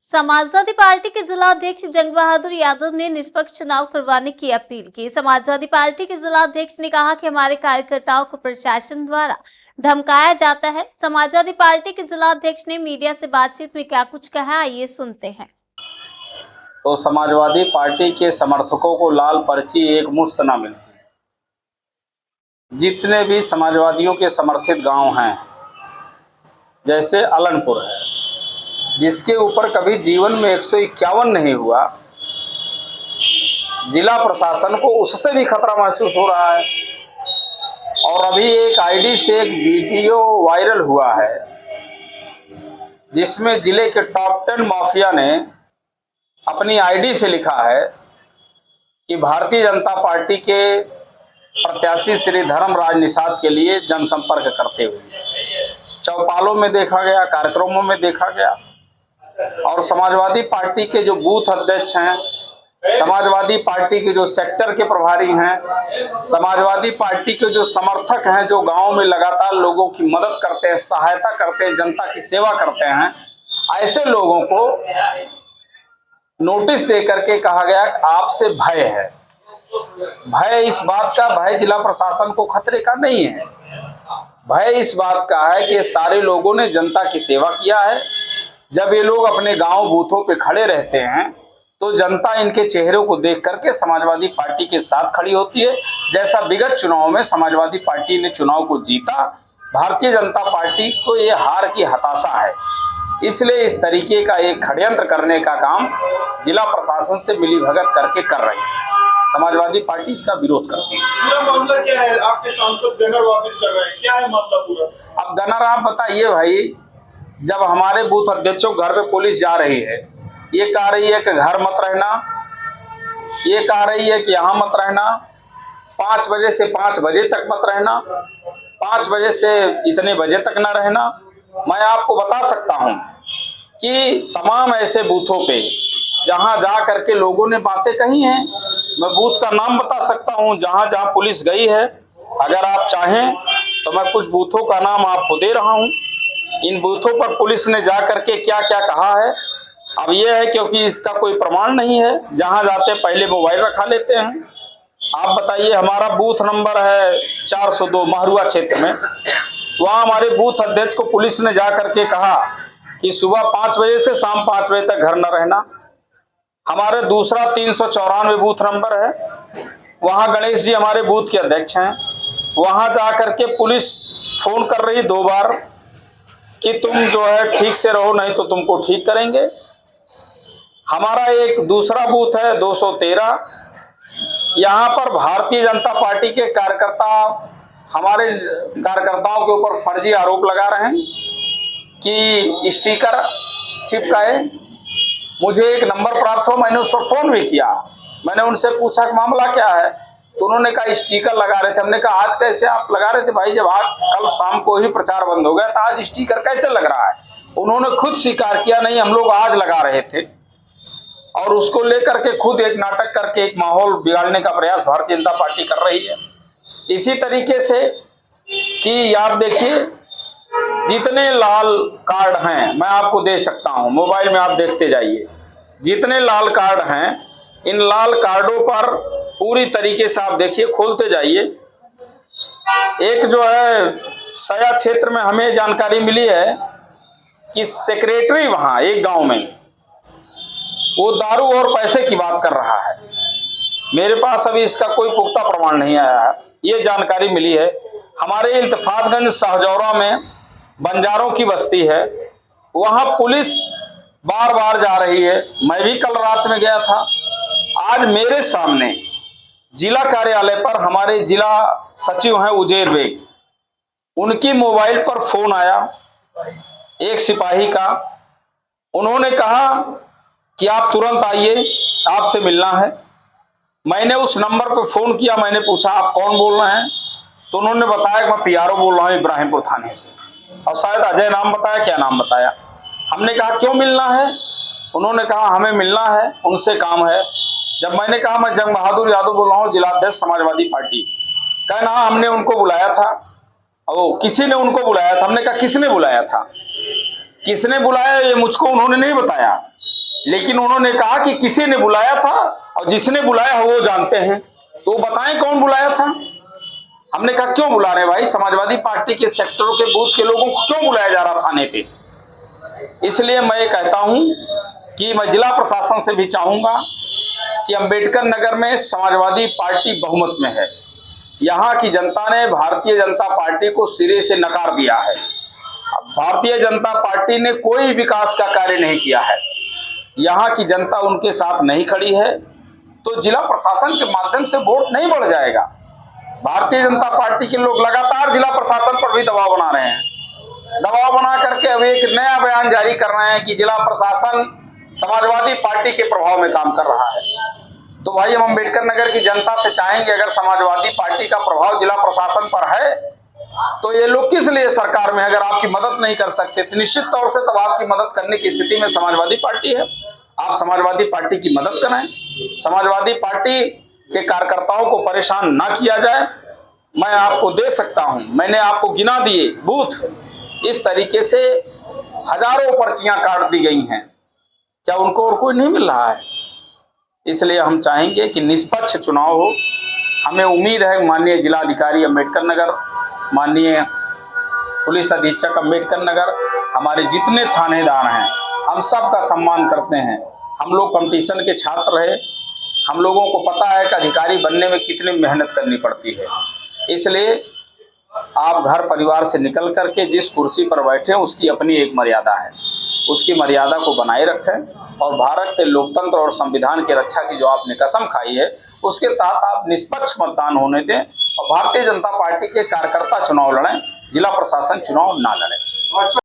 Samajwadi party के जिलाध्यक्ष जंग बहादुर यादव ने निष्पक्ष चुनाव करवाने की अपील की। समाजवादी पार्टी के जिलाध्यक्ष ने कहा कि हमारे कार्यकर्ताओं को प्रशासन द्वारा धमकाया जाता है। समाजवादी पार्टी के जिलाध्यक्ष ने मीडिया से बातचीत में क्या कुछ कहा, आइए सुनते हैं। तो समाजवादी पार्टी के समर्थकों को लाल पर्ची एक मुश्त ना मिलती। जितने भी समाजवादियों के समर्थित गांव हैं, जैसे अलनपुर है, जिसके ऊपर कभी जीवन में 151 नहीं हुआ, जिला प्रशासन को उससे भी खतरा महसूस हो रहा है। और अभी एक आईडी से एक वीडियो वायरल हुआ है जिसमें जिले के टॉप 10 माफिया ने अपनी आईडी से लिखा है कि भारतीय जनता पार्टी के प्रत्याशी श्री धर्मराज निषाद के लिए जनसंपर्क करते हुए चौपालों में देखा गया, कार्यक्रमों में देखा गया। और समाजवादी पार्टी के जो बूथ अध्यक्ष हैं, समाजवादी पार्टी के जो सेक्टर के प्रभारी हैं, समाजवादी पार्टी के जो समर्थक हैं, जो गांव में लगातार लोगों की मदद करते हैं, सहायता करते हैं, जनता की सेवा करते हैं, ऐसे लोगों को नोटिस दे करके कहा गया कि आपसे भय है। भय इस बात का, भय जिला प्रशासन को खतरे का नहीं है। भय इस बात का है कि सारे लोगों ने जनता की सेवा किया है। जब ये लोग अपने गांव बूथों पे खड़े रहते हैं तो जनता इनके चेहरों को देख करके समाजवादी पार्टी के साथ खड़ी होती है। जैसा विगत चुनाव में समाजवादी पार्टी ने चुनाव को जीता, भारतीय जनता पार्टी को ये हार की हताशा है। इसलिए इस तरीके का एक षड्यंत्र करने का काम जिला प्रशासन से मिलीभगत करके कर रही है। समाजवादी पार्टी इसका विरोध करती है। पूरा मामला क्या है? आपके सांसद गनर वापस कर रहे हैं, क्या है मामला पूरा? अब गनर आप बताइए भाई, जब हमारे बूथ अध्यक्षों घर पे पुलिस जा रही है, ये कह रही है कि घर मत रहना, ये कह रही है कि यहाँ मत रहना, 5 बजे से 5 बजे तक मत रहना, 5 बजे से इतने बजे तक ना रहना। मैं आपको बता सकता हूँ कि तमाम ऐसे बूथों पे जहाँ जा करके लोगों ने बातें कही हैं, मैं बूथ का नाम बता सकता हूँ जहाँ जहाँ पुलिस गई है। अगर आप चाहें तो मैं कुछ बूथों का नाम आपको दे रहा हूँ। इन बूथों पर पुलिस ने जा करके क्या क्या कहा है। अब यह है क्योंकि इसका कोई प्रमाण नहीं है, जहां जाते पहले मोबाइल रखा लेते हैं। आप बताइए, हमारा बूथ नंबर है 402 महरुआ क्षेत्र में, वहां हमारे बूथ अध्यक्ष को पुलिस ने जा करके कहा कि सुबह 5 बजे से शाम 5 बजे तक घर न रहना। हमारे दूसरा 394 बूथ नंबर है, वहां गणेश जी हमारे बूथ के अध्यक्ष हैं, वहां जा करके पुलिस फोन कर रही 2 बार कि तुम जो है ठीक से रहो, नहीं तो तुमको ठीक करेंगे। हमारा एक दूसरा बूथ है 213, यहाँ पर भारतीय जनता पार्टी के कार्यकर्ता हमारे कार्यकर्ताओं के ऊपर फर्जी आरोप लगा रहे हैं कि स्टिकर चिपकाए। मुझे एक नंबर प्राप्त हो, मैंने उस पर फोन भी किया। मैंने उनसे पूछा कि मामला क्या है, तो उन्होंने कहा स्टिकर लगा रहे थे। हमने कहा आज कैसे आप लगा रहे थे भाई, जब आज कल शाम को ही प्रचार बंद हो गया तो आज स्टिकर कैसे लग रहा है। उन्होंने खुद स्वीकार किया, नहीं हम लोग आज लगा रहे थे। और उसको लेकर के खुद एक नाटक करके एक माहौल बिगाड़ने का प्रयास भारतीय जनता पार्टी कर रही है। इसी तरीके से कि आप देखिए, जितने लाल कार्ड हैं मैं आपको दे सकता हूं, मोबाइल में आप देखते जाइए, जितने लाल कार्ड हैं, इन लाल कार्डों पर पूरी तरीके से आप देखिए, खोलते जाइए। एक जो है सया क्षेत्र में हमें जानकारी मिली है कि सेक्रेटरी वहां एक गांव में वो दारू और पैसे की बात कर रहा है। मेरे पास अभी इसका कोई पुख्ता प्रमाण नहीं आया है, ये जानकारी मिली है। हमारे इल्तफातगंज शाहजौरा में बंजारों की बस्ती है, वहां पुलिस बार बार जा रही है। मैं भी कल रात में गया था। आज मेरे सामने जिला कार्यालय पर हमारे जिला सचिव हैं उजेर बेग, उनकी मोबाइल पर फोन आया एक सिपाही का। उन्होंने कहा कि आप तुरंत आइए, आपसे मिलना है। मैंने उस नंबर पर फोन किया, मैंने पूछा आप कौन बोल रहे हैं, तो उन्होंने बताया कि मैं पीआरओ बोल रहा हूँ इब्राहिमपुर थाने से, और शायद अजय नाम बताया, क्या नाम बताया। हमने कहा क्यों मिलना है, उन्होंने कहा हमें मिलना है, उनसे काम है। जब मैंने कहा मैं जंग बहादुर यादव बोल रहा हूँ, जिलाध्यक्ष समाजवादी पार्टी, कहना हमने उनको बुलाया था, और किसी ने उनको बुलाया था। हमने कहा किसने बुलाया था, किसने बुलाया ये मुझको उन्होंने नहीं बताया। लेकिन उन्होंने कहा कि किसी ने बुलाया था और जिसने बुलाया है वो जानते हैं, तो बताएं कौन बुलाया था। हमने कहा क्यों बुला रहे भाई, समाजवादी पार्टी के सेक्टरों के बूथ के लोगों को क्यों बुलाया जा रहा थाने पे। इसलिए मैं ये कहता हूं कि मैं जिला प्रशासन से भी चाहूंगा कि अंबेडकर नगर में समाजवादी पार्टी बहुमत में है। यहाँ की जनता ने भारतीय जनता पार्टी को सिरे से नकार दिया है। भारतीय जनता पार्टी ने कोई विकास का कार्य नहीं किया है, यहाँ की जनता उनके साथ नहीं खड़ी है, तो जिला प्रशासन के माध्यम से वोट नहीं बढ़ जाएगा। भारतीय जनता पार्टी के लोग लगातार जिला प्रशासन पर भी दबाव बना रहे हैं, दबाव बना करके अब एक नया बयान जारी कर रहे हैं कि जिला प्रशासन समाजवादी पार्टी के प्रभाव में काम कर रहा है। तो भाई हम अंबेडकर नगर की जनता से चाहेंगे, अगर समाजवादी पार्टी का प्रभाव जिला प्रशासन पर है तो ये लोग किस लिए सरकार में, अगर आपकी मदद नहीं कर सकते तो निश्चित तौर से तब आपकी मदद करने की स्थिति में समाजवादी पार्टी है। आप समाजवादी पार्टी की मदद करें, समाजवादी पार्टी के कार्यकर्ताओं को परेशान ना किया जाए। मैं आपको दे सकता हूं, मैंने आपको गिना दिए बूथ, इस तरीके से हजारों पर्चियां काट दी गई हैं, क्या उनको और कोई नहीं मिल रहा है। इसलिए हम चाहेंगे कि निष्पक्ष चुनाव हो। हमें उम्मीद है माननीय जिलाधिकारी अंबेडकर नगर, माननीय पुलिस अधीक्षक अंबेडकर नगर, हमारे जितने थानेदार हैं हम सब का सम्मान करते हैं। हम लोग कंपटीशन के छात्र रहे, हम लोगों को पता है कि अधिकारी बनने में कितनी मेहनत करनी पड़ती है। इसलिए आप घर परिवार से निकल करके जिस कुर्सी पर बैठे उसकी अपनी एक मर्यादा है, उसकी मर्यादा को बनाए रखें और भारत के लोकतंत्र और संविधान की रक्षा की जो आपने कसम खाई है उसके तहत आप निष्पक्ष मतदान होने दें और भारतीय जनता पार्टी के कार्यकर्ता चुनाव लड़ें, जिला प्रशासन चुनाव ना लड़े।